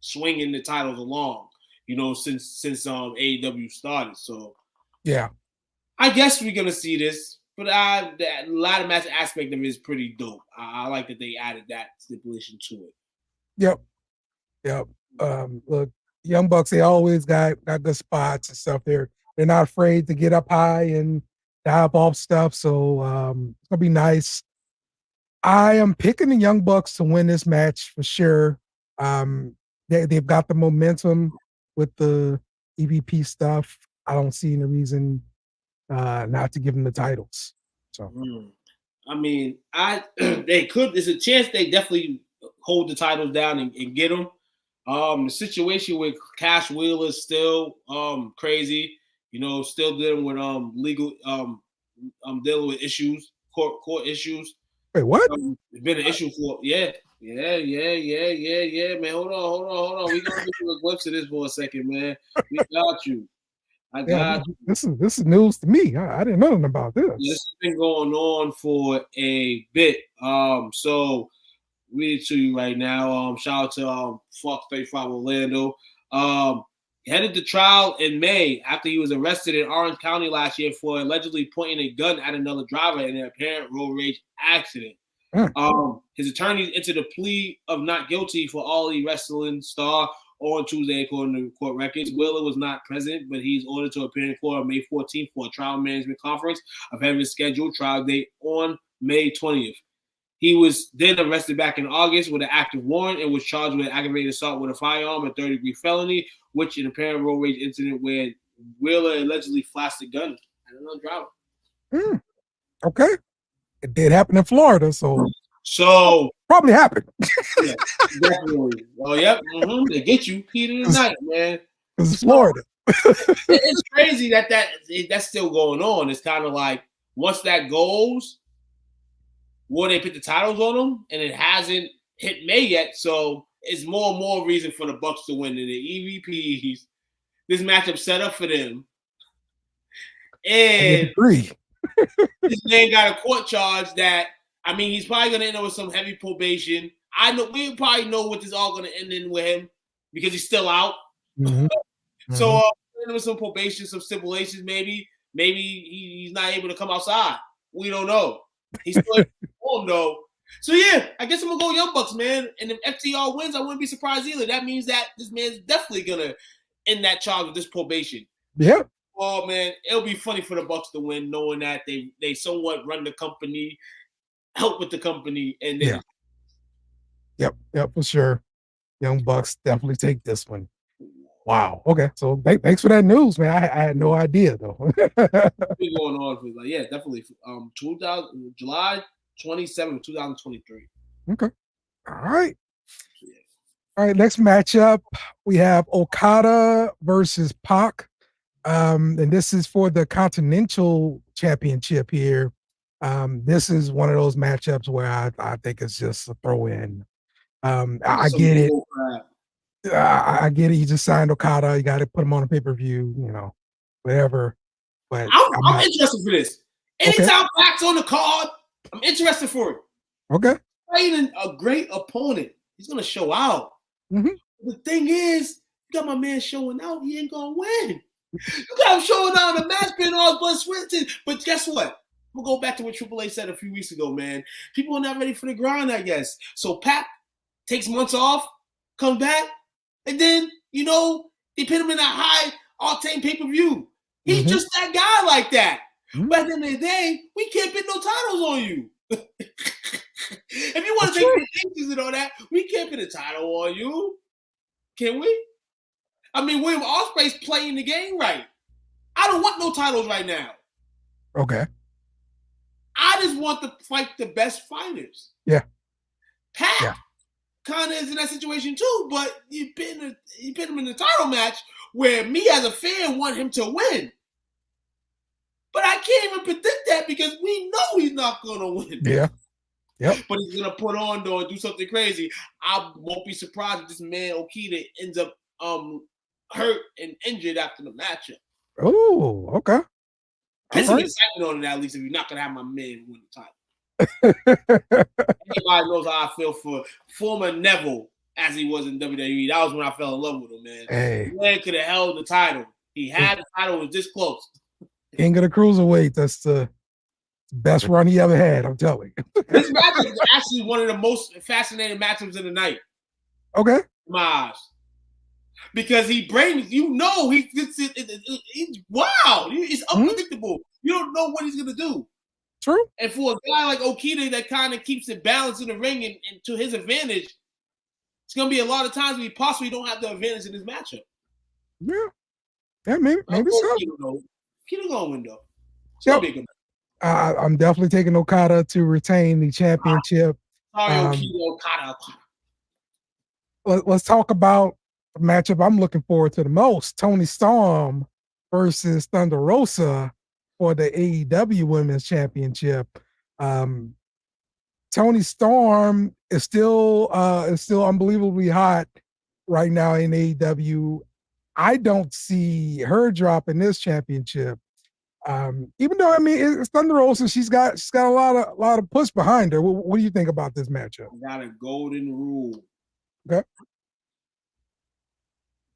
D: swinging the titles along, you know, since AEW started. So
C: yeah,
D: I guess we're gonna see this, but the ladder match aspect of it is pretty dope. I like that they added that stipulation to it.
C: Yep. Look, Young Bucks, they always got good spots and stuff. They're not afraid to get up high and dive off stuff. So it's gonna be nice. I am picking the Young Bucks to win this match for sure. They've got the momentum with the EVP stuff. I don't see any reason not to give them the titles. So
D: I mean, they could. There's a chance they definitely hold the titles down and get them. The situation with Cash Wheeler is still crazy. You know, still dealing with legal dealing with issues, court issues.
C: Wait, what?
D: It's been an issue for man. Hold on. We gonna get you a glimpse of this for a second, man. We got you. I got you.
C: This is news to me. I didn't know nothing about this.
D: This has been going on for a bit. So read it to you right now. Shout out to Fox 35 Orlando. Headed to trial in May after he was arrested in Orange County last year for allegedly pointing a gun at another driver in an apparent road rage accident. His attorneys entered a plea of not guilty for All Elite Wrestling star on Tuesday, according to court records. Wheeler was not present, but he's ordered to appear in court on May 14th for a trial management conference of having a scheduled trial date on May 20th. He was then arrested back in August with an active warrant and was charged with aggravated assault with a firearm, a third-degree felony, which an apparent road rage incident where Wheeler allegedly flashed a gun at another driver.
C: Okay. It did happen in Florida, so probably happened.
D: Yeah, definitely. Oh, yep. They get you heat of the night, man.
C: It's Florida.
D: It's crazy that's still going on. It's kind of like once that goes, will they put the titles on them? And it hasn't hit May yet, so it's more and more reason for the Bucks to win. And the EVPs, this matchup set up for them. And this man got a court charge that, I mean, he's probably going to end up with some heavy probation. I know we probably know what this is all going to end in with him because he's still out. So with some probation, some stipulations, maybe he's not able to come outside. We don't know. He's still home though. So yeah, I guess I'm gonna go Young Bucks, man. And if FTR wins, I wouldn't be surprised either. That means that this man's definitely gonna end that charge with this probation.
C: Yeah.
D: Oh man, it'll be funny for the Bucks to win, knowing that they somewhat run the company, help with the company, and then
C: Yep, for sure. Young Bucks definitely take this one. Wow. Okay. So thanks for that news, man. I had no idea though.
D: What's going on for like, yeah, definitely. July 27, 2023.
C: Okay. All right. All right. Next matchup, we have Okada versus Pac. And this is for the Continental Championship here. This is one of those matchups where I think it's just a throw in. I get it. I get it. You just signed Okada. You got to put him on a pay-per-view, whatever. But
D: I'm interested for this. Anytime Pac's on the card, I'm interested for it.
C: Okay.
D: Fighting a great opponent, he's gonna show out. The thing is, you got my man showing out. He ain't gonna win. You got him showing out in the match, being all blood sweating. But guess what? We'll go back to what Triple H said a few weeks ago, man. People are not ready for the grind, I guess. So Pac takes months off, comes back. And then, they put him in that high octane pay-per-view. He's just that guy like that. But at the end of the day, we can't put no titles on you. If you want to take distinctions and all that, we can't put a title on you. Can we? I mean, William Ospreay's playing the game right. I don't want no titles right now.
C: Okay.
D: I just want to fight the best fighters.
C: Yeah.
D: Pac kind of is in that situation too, but you put him in the title match where me as a fan want him to win. But I can't even predict that because we know he's not going to win.
C: Yeah. Yep.
D: But he's going to put on though and do something crazy. I won't be surprised if this man Okada ends up hurt and injured after the matchup.
C: Oh, okay.
D: Put some excitement on it at least if you're not going to have my man win the title. Anybody knows how I feel for former Neville as he was in WWE. That was when I fell in love with him, man.
C: Hey.
D: The man could have held the title. He had the title, was this close.
C: King of the Cruiserweight. That's the best run he ever had, I'm telling you.
D: This matchup is actually one of the most fascinating matchups of the night.
C: Okay.
D: Maj. Because he brings, he's wow. It's unpredictable. You don't know what he's going to do.
C: True.
D: And for a guy like Okada that kind of keeps it balanced in the ring and to his advantage, it's going to be a lot of times we possibly don't have the advantage in this matchup.
C: Yeah, maybe so.
D: Okada going to win, though.
C: Yep. I'm definitely taking Okada to retain the championship.
D: Okada.
C: Let's talk about the matchup I'm looking forward to the most. Toni Storm versus Thunder Rosa for the AEW Women's Championship. Toni Storm is still unbelievably hot right now in AEW. I don't see her dropping this championship. Even though it's Thunder Rosa, she's got a lot of push behind her. What do you think about this matchup?
D: I got a golden rule.
C: Okay.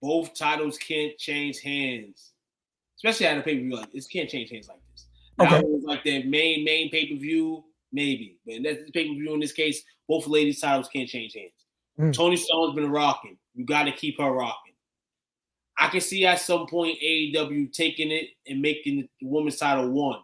D: Both titles can't change hands. Especially at a pay-per-view like this, can't change hands like this. Now it was like their main pay-per-view, maybe. But in this pay-per-view in this case, both ladies' titles can't change hands. Toni Storm's been rocking. You got to keep her rocking. I can see at some point AEW taking it and making the women's title one.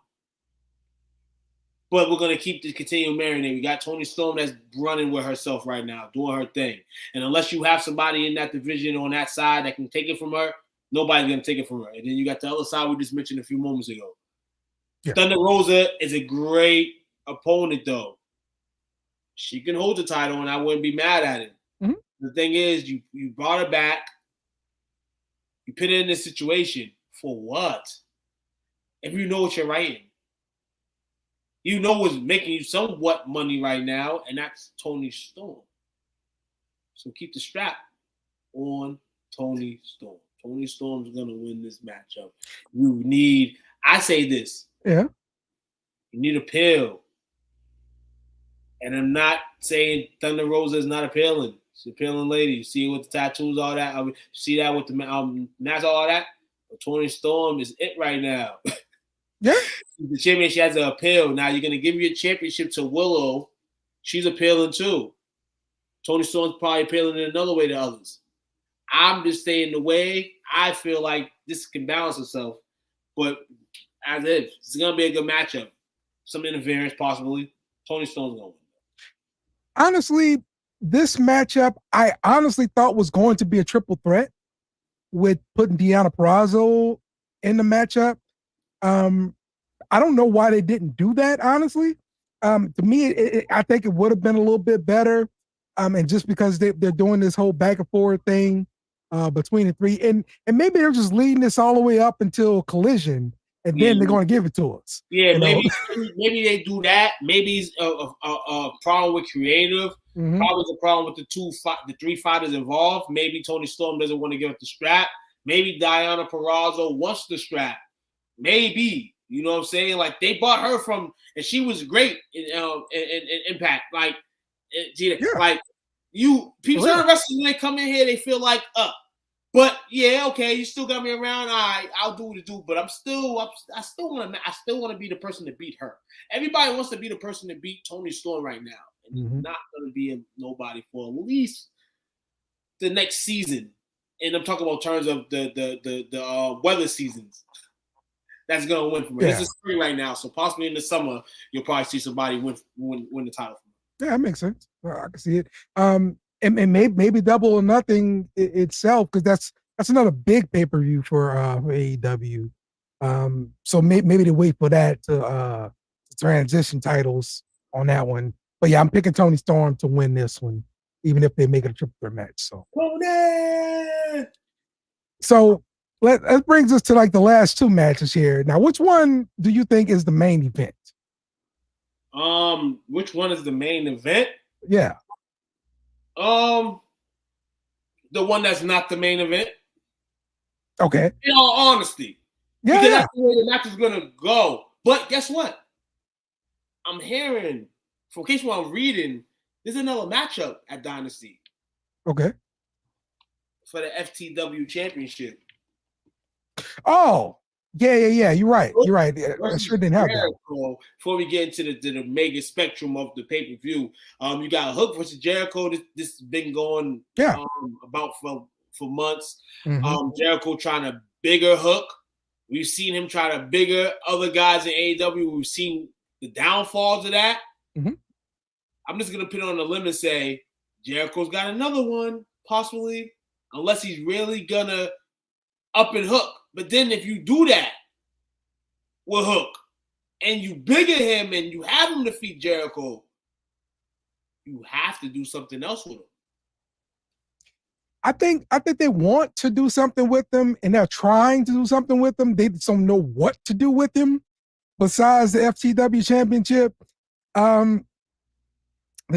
D: But we're going to continue marinating. We got Toni Storm that's running with herself right now, doing her thing. And unless you have somebody in that division on that side that can take it from her, nobody's going to take it from her. And then you got the other side we just mentioned a few moments ago.
C: Yeah.
D: Thunder Rosa is a great opponent, though. She can hold the title, and I wouldn't be mad at it.
C: Mm-hmm.
D: The thing is, you brought her back. You put her in this situation for what? If you know what you're writing. You know what's making you somewhat money right now, and that's Toni Storm. So keep the strap on Toni Storm. Toni Storm's going to win this matchup. You need, I say this.
C: Yeah. You
D: need a pill. And I'm not saying Thunder Rosa is not appealing. She's an appealing lady. You see with the tattoos, all that. See that with the mask, all that. But Toni Storm is it right now.
C: Yeah.
D: The champion, she has an appeal. Now you're going to give your championship to Willow. She's appealing too. Toni Storm's probably appealing in another way to others. I'm just saying the way I feel like this can balance itself. But as if it's going to be a good matchup. Some interference possibly. Toni Storm's going to win.
C: Honestly, this matchup, I honestly thought was going to be a triple threat with putting Deonna Purrazzo in the matchup. I don't know why they didn't do that, honestly. To me, I think it would have been a little bit better. And just because they're doing this whole back and forth thing between the three, and maybe they're just leading this all the way up until Collision, and then they're going to give it to us.
D: Yeah, maybe they do that. Maybe it's a problem with creative.
C: Mm-hmm.
D: Probably the problem with the three fighters involved. Maybe Toni Storm doesn't want to give up the strap. Maybe Deonna Purrazzo wants the strap. Maybe, you know what I'm saying? Like they bought her from, and she was great in Impact. Like, like people certain wrestlers when they come in here, they feel like but yeah, okay, you still got me around. All right, I'll do what it do. But I still want to be the person to beat her. Everybody wants to be the person to beat Toni Storm right now, and
C: mm-hmm.
D: not going to be nobody for at least the next season. And I'm talking about terms of the weather seasons. That's going to win for me. This is spring right now, so possibly in the summer you'll probably see somebody win the title.
C: Yeah, that makes sense. I can see it. And maybe Double or Nothing itself, because that's another big pay-per-view for AEW. So maybe they wait for that to transition titles on that one. But yeah, I'm picking Toni Storm to win this one, even if they make it a triple threat match. So that brings us to like the last two matches here. Now, which one do you think is the main event?
D: Which one is the main event?
C: Yeah.
D: The one that's not the main event.
C: Okay.
D: In all honesty.
C: Yeah.
D: Because that's the way the match is gonna go. But guess what? I'm hearing, from case what I'm reading, there's another matchup at Dynasty.
C: Okay.
D: For the FTW championship.
C: Oh, yeah. You're right. I sure didn't have that.
D: Before we get into the mega spectrum of the pay-per-view, you got Hook versus Jericho. This has been going about for months.
C: Mm-hmm.
D: Jericho trying to bigger Hook. We've seen him try to bigger other guys in AEW. We've seen the downfalls of that.
C: Mm-hmm.
D: I'm just going to put it on the limb and say Jericho's got another one, possibly, unless he's really going to up and Hook. But then if you do that with Hook and you bigger him and you have him defeat Jericho, you have to do something else with him.
C: I think they want to do something with him, and they're trying to do something with him. They just don't know what to do with him besides the FTW championship. The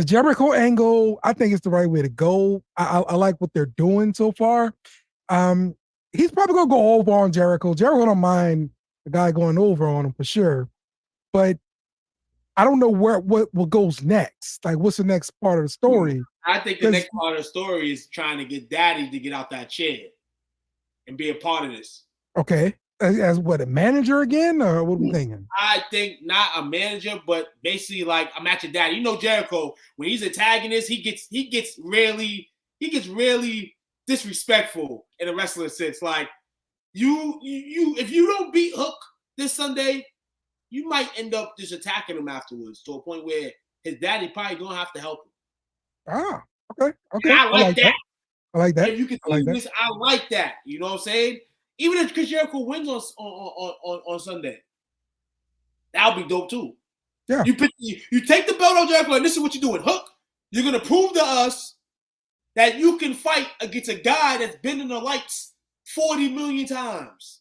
C: Jericho angle, I think it's the right way to go. I like what they're doing so far. He's probably gonna go over on Jericho. Jericho don't mind the guy going over on him for sure, but I don't know what goes next. Like, what's the next part of the story?
D: I think the next part of the story is trying to get Daddy to get out that chair and be a part of this.
C: Okay, as what, a manager again, or what are we thinking?
D: I think not a manager, but basically like I'm at your daddy. You know, Jericho, when he's antagonist, he gets really disrespectful in a wrestling sense. Like you if you don't beat Hook this Sunday, you might end up just attacking him afterwards to a point where his daddy probably gonna have to help him.
C: Ah, okay.
D: And I like that.
C: I like that.
D: If you can see this, I like that. You know what I'm saying? Even if Chris Jericho wins on Sunday. That would be dope too.
C: Yeah.
D: You take the belt on Jericho, and this is what you're doing. Hook, you're gonna prove to us that you can fight against a guy that's been in the lights 40 million times.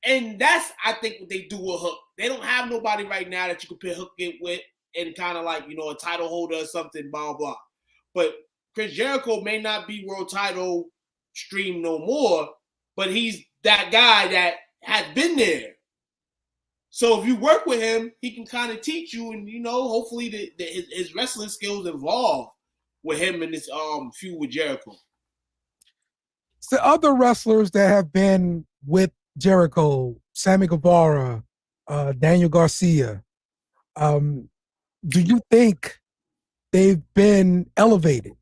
D: And that's, I think, what they do with Hook. They don't have nobody right now that you can put Hook in with and kind of like, a title holder or something, blah, blah. But Chris Jericho may not be world title stream no more, but he's that guy that has been there. So if you work with him, he can kind of teach you, and hopefully his wrestling skills evolve with him in this feud with Jericho.
C: It's the other wrestlers that have been with Jericho, Sammy Guevara, Daniel Garcia. Do you think they've been elevated?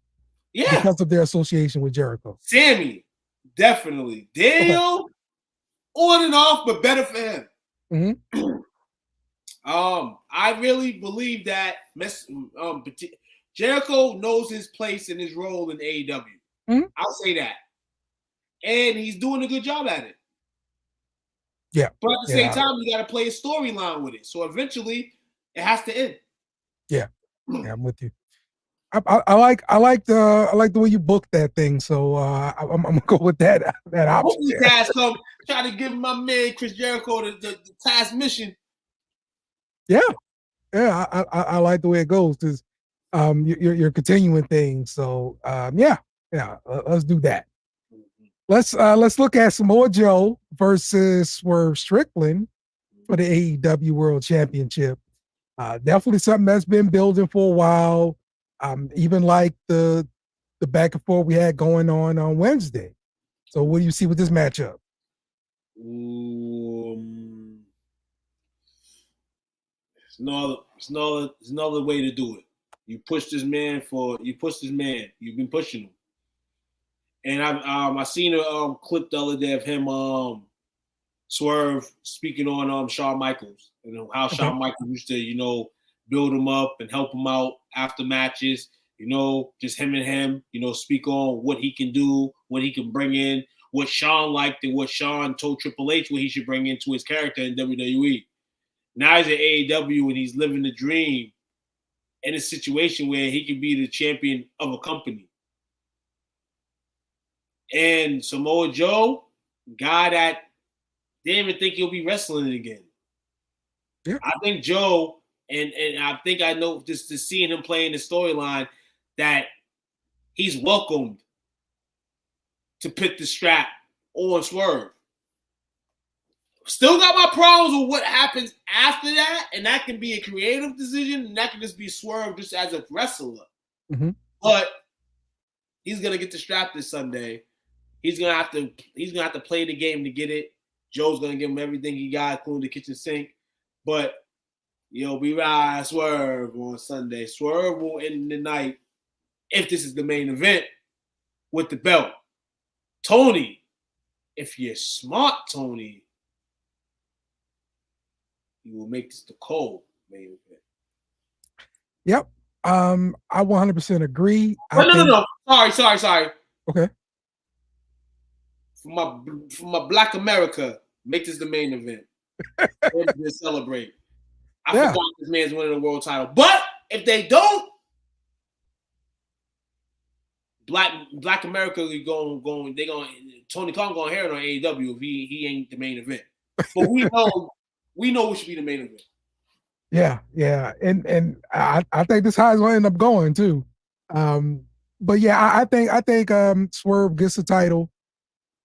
D: Yeah,
C: because of their association with Jericho.
D: Sammy, definitely. Daniel, on and off, but better for him.
C: Mm-hmm.
D: I really believe that Jericho knows his place and his role in AEW.
C: Mm-hmm.
D: I'll say that. And he's doing a good job at it.
C: Yeah.
D: But at the same time, you got to play a storyline with it. So eventually, it has to end.
C: Yeah. Yeah, I'm with you. I like the way you booked that thing. So I'm gonna go with that option.
D: Hopefully, guys come try to give my man Chris Jericho the task mission.
C: Yeah, I like the way it goes because you're continuing things. So yeah, let's do that. Let's look at Samoa Joe versus Swerve Strickland for the AEW World Championship. Definitely something that's been building for a while. Even like the back and forth we had going on Wednesday. So what do you see with this matchup?
D: It's another way to do it. You push this man. You've been pushing him. And I seen a clip the other day of him Swerve speaking on Shawn Michaels, how Shawn Michaels used to, build him up and help him out after matches, just him and him, speak on what he can do, what he can bring in, what Shawn liked and what Shawn told Triple H what he should bring into his character in WWE. Now he's at AEW and he's living the dream in a situation where he can be the champion of a company. And Samoa Joe, guy that didn't even think he'll be wrestling again.
C: Yeah.
D: I think Joe, and I think I know just seeing him playing the storyline that he's welcomed to put the strap on Swerve. Still got my problems with what happens after that, and that can be a creative decision, and that can just be Swerve just as a wrestler.
C: Mm-hmm.
D: But he's gonna get the strap this Sunday. He's gonna have to play the game to get it. Joe's gonna give him everything he got, including the kitchen sink. But we ride Swerve on Sunday. Swerve will end the night, if this is the main event, with the belt. Toni, if you're smart, Toni, you will make this the cold main event.
C: Yep. I 100% agree.
D: No. Sorry.
C: Okay.
D: For my Black America, make this the main event. To celebrate. I forgot this man's winning the world title. But if they don't, Black America Tony Khan gonna hear it on AEW if he ain't the main event. But we know what should be the main event.
C: Yeah. And I think this how it's gonna end up going too. But yeah, I think Swerve gets the title.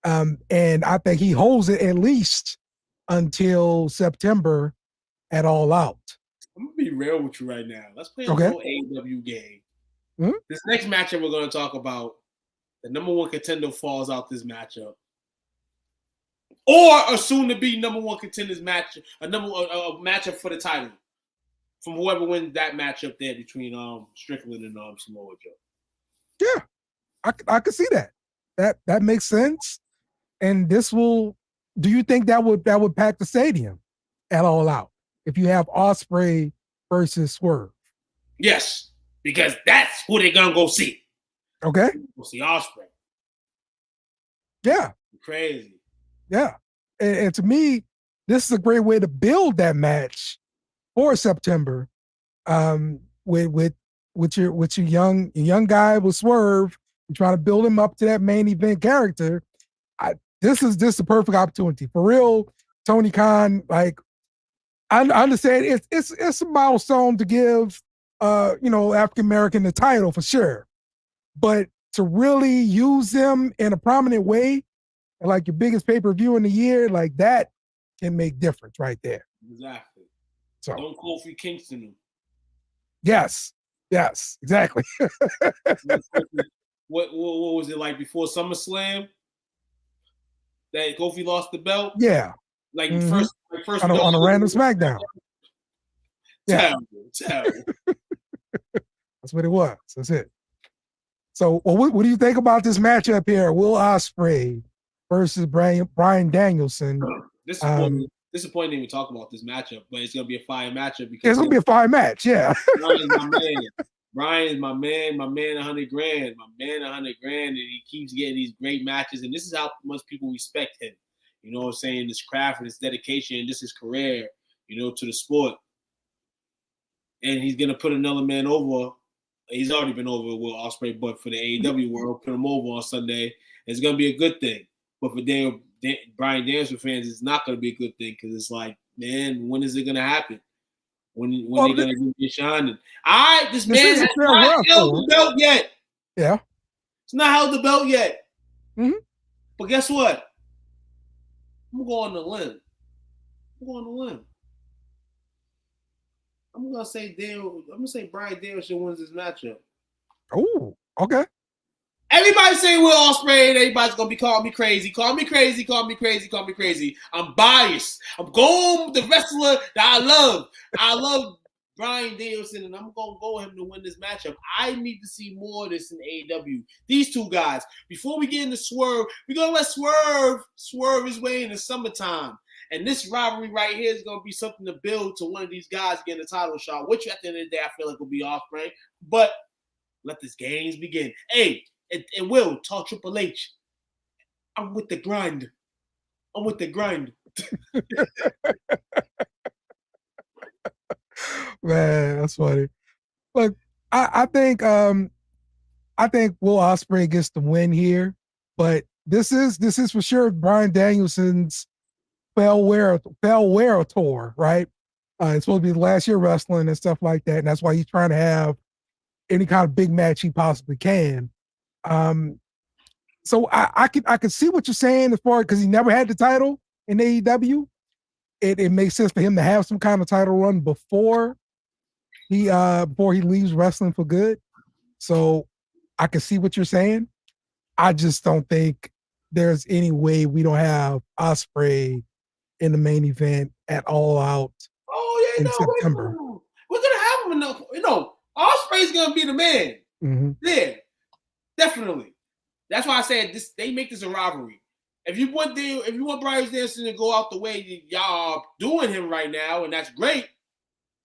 C: And I think he holds it at least until September at All Out.
D: I'm gonna be real with you right now. Let's play a
C: little
D: AEW game.
C: Mm-hmm.
D: This next matchup we're going to talk about, the number one contender falls out this matchup, or a soon-to-be number one contenders match, a matchup for the title from whoever wins that matchup there between Strickland and Samoa Joe.
C: Yeah, I could see that. That makes sense. And this will. Do you think that would pack the stadium at All Out if you have Ospreay versus Swerve?
D: Yes, because that's who they're gonna go see.
C: Okay,
D: we'll see Ospreay.
C: Yeah,
D: crazy.
C: Yeah, and to me, this is a great way to build that match for September, with your young guy with Swerve, and trying to build him up to that main event character. This is the perfect opportunity for real. Tony Khan, like, I understand it's a milestone to give African American the title for sure, but to really use them in a prominent way, and like your biggest pay-per-view in the year, like that can make difference right there.
D: Exactly.
C: So
D: don't call for Kingston.
C: Yes, exactly.
D: What was it like before SummerSlam that Kofi lost the belt?
C: Yeah,
D: like first
C: on a random SmackDown.
D: Terrible.
C: That's what it was. That's it. So, what do you think about this matchup here? Will Ospreay versus Bryan Danielson.
D: Disappointing to even talk about this matchup, but it's gonna be a fire matchup because
C: it's gonna be a fire match. Yeah.
D: Bryan is my man, 100 grand, and he keeps getting these great matches. And this is how much people respect him. You know what I'm saying? This craft and this dedication, and this is career, to the sport. And he's gonna put another man over. He's already been over with Will Ospreay, but for the AEW world, put him over on Sunday. It's gonna be a good thing. But for Bryan Danielson fans, it's not gonna be a good thing because it's like, man, when is it gonna happen? When they gonna give me shining? This man has not held the belt yet.
C: Yeah,
D: it's not held the belt yet.
C: Mm-hmm.
D: But guess what? I'm going on a limb. I'm gonna say Bryan Danielson wins this matchup.
C: Oh, okay.
D: Everybody's saying Will Ospreay, and everybody's gonna be calling me crazy. I'm biased. I'm going with the wrestler that I love. I love Bryan Danielson, and I'm gonna go with him to win this matchup. I need to see more of this in AEW. These two guys. Before we get into Swerve, we're gonna let Swerve his way in the summertime. And this rivalry right here is going to be something to build to one of these guys getting a title shot, which at the end of the day, I feel like will be Ospreay. But let this games begin. Hey, and Will, tell Triple H, I'm with the grind.
C: Man, that's funny. Look, I think Will Ospreay gets the win here, but this is for sure Bryan Danielson's farewell tour, right? It's supposed to be the last year wrestling and stuff like that, and that's why he's trying to have any kind of big match he possibly can. So I could see what you're saying as far because he never had the title in AEW. It makes sense for him to have some kind of title run before he leaves wrestling for good. So I can see what you're saying. I just don't think there's any way we don't have Ospreay in the main event at All Out.
D: Oh yeah,
C: September.
D: We're gonna have him enough. Ospreay's gonna be the man.
C: Mm-hmm.
D: Yeah, definitely. That's why I said this. They make this a rivalry. If you want Bryan Danielson to go out the way y'all are doing him right now, and that's great,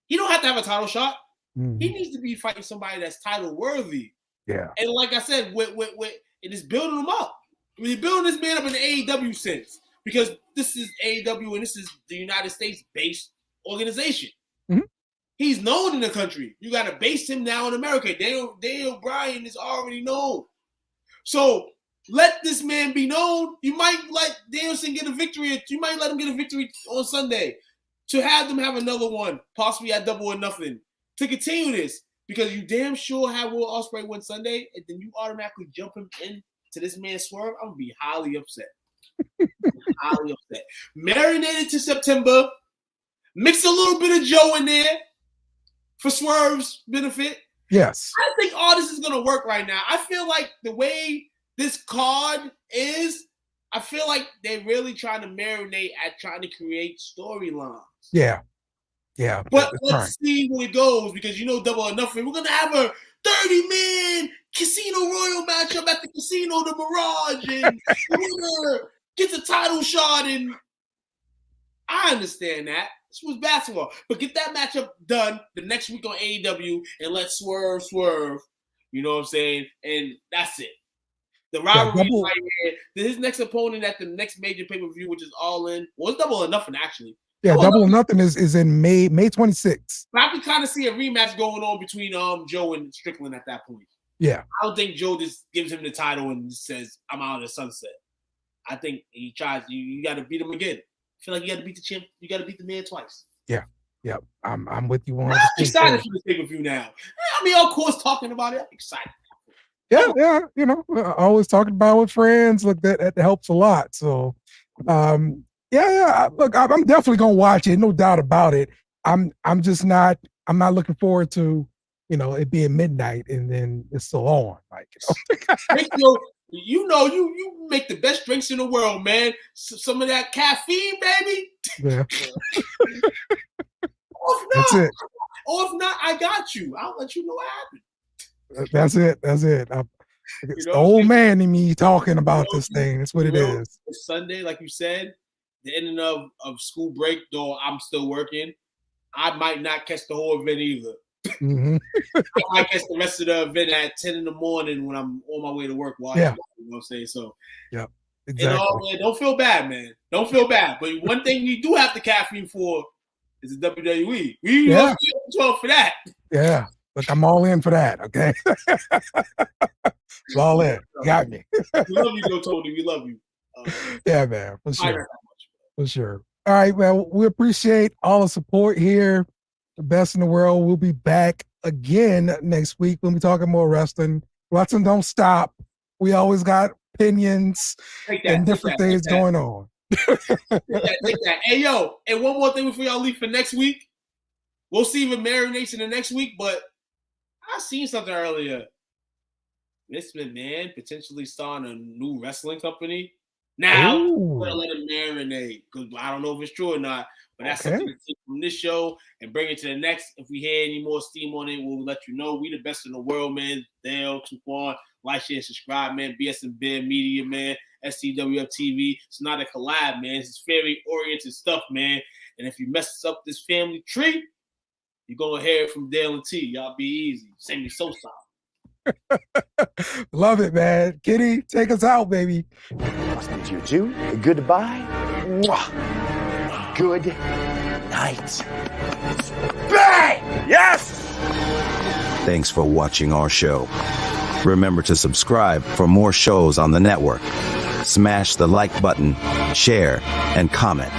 D: he don't have to have a title shot.
C: Mm-hmm.
D: He needs to be fighting somebody that's title worthy.
C: Yeah.
D: And like I said, it is building him up. We're building this man up in the AEW sense because this is AEW and this is the United States-based organization.
C: Mm-hmm.
D: He's known in the country. You got to base him now in America. Daniel Bryan is already known. So let this man be known. You might let Danielson get a victory. You might let him get a victory on Sunday. To have them have another one, possibly at Double or Nothing, to continue this. Because you damn sure have Will Ospreay win Sunday, and then you automatically jump him into this man's Swerve. I'm going to be highly upset. Marinated to September. Mix a little bit of Joe in there for Swerve's benefit.
C: Yes.
D: I think all this is going to work right now. I feel like the way this card is, I feel like they're really trying to marinate at trying to create storylines.
C: Yeah. Yeah.
D: But let's see where it goes because Double or Nothing. We're going to have a 30-man Casino Royal matchup at the Casino, the Mirage, and we're going to get the title shot. And I understand that. This was basketball. But get that matchup done the next week on AEW and let Swerve. You know what I'm saying? And that's it. The rivalry right here. His next opponent at the next major pay-per-view, which is All In. Well, it's Double or Nothing, actually.
C: Yeah, Double or Nothing is in May 26th.
D: But I can kind of see a rematch going on between Joe and Strickland at that point.
C: Yeah.
D: I don't think Joe just gives him the title and says, I'm out of the sunset. I think he tries, you got to beat him again. I feel like you got to beat the champ. You got to beat the man twice.
C: Yeah. Yeah. I'm with you 100%.
D: I'm excited for this pay-per-view now. I mean, of course, talking about it, I'm excited.
C: Yeah. You know, always talking about it with friends. Look, that helps a lot. So, yeah. Look, I'm definitely gonna watch it, no doubt about it. I'm not looking forward to, you know, it being midnight and then it's still on. Like,
D: you make the best drinks in the world, man. Some of that caffeine, baby.
C: Yeah.
D: That's it. Or if not, I got you. I'll let you know what happened.
C: That's it. It's the old man in me talking about this thing. That's what it is.
D: It's Sunday, like you said, the ending of school break, though I'm still working. I might not catch the whole event either.
C: Mm-hmm.
D: I might catch the rest of the event at 10 in the morning when I'm on my way to work. You know what I'm saying? So,
C: yeah, exactly.
D: Man, don't feel bad, man. Don't feel bad. But one thing we do have the caffeine for is the WWE. We love 12 for that.
C: Yeah. Look, I'm all in for that. Okay. All in. Got me.
D: We love you, though, Tony. We love you.
C: Yeah, man. For sure. For sure. All right, man. We appreciate all the support here. The best in the world. We'll be back again next week when we're talking more wrestling. Wrestling don't stop. We always got opinions and different things going on.
D: Take that. Hey, yo, and one more thing before y'all leave for next week. We'll see if it marinates in the next week, but I seen something earlier. Vince McMahon potentially starting a new wrestling company. Now, I'm going to let it marinate because I don't know if it's true or not, but that's something to take from this show and bring it to the next. If we hear any more steam on it, we'll let you know. We the best in the world, man. Dale, Tupon, like, share, subscribe, man. BSnBEER Media, man. STWF TV. It's not a collab, man. It's very oriented stuff, man. And if you mess up this family tree, you're going to hear it from Dale and T. Y'all be easy. Send me so soft.
C: Love it, man. Kitty, take us out, baby.
G: I'll speak to you too. Goodbye. Mwah. Good night. Bang! Yes!
F: Thanks for watching our show. Remember to subscribe for more shows on the network. Smash the like button, share, and comment.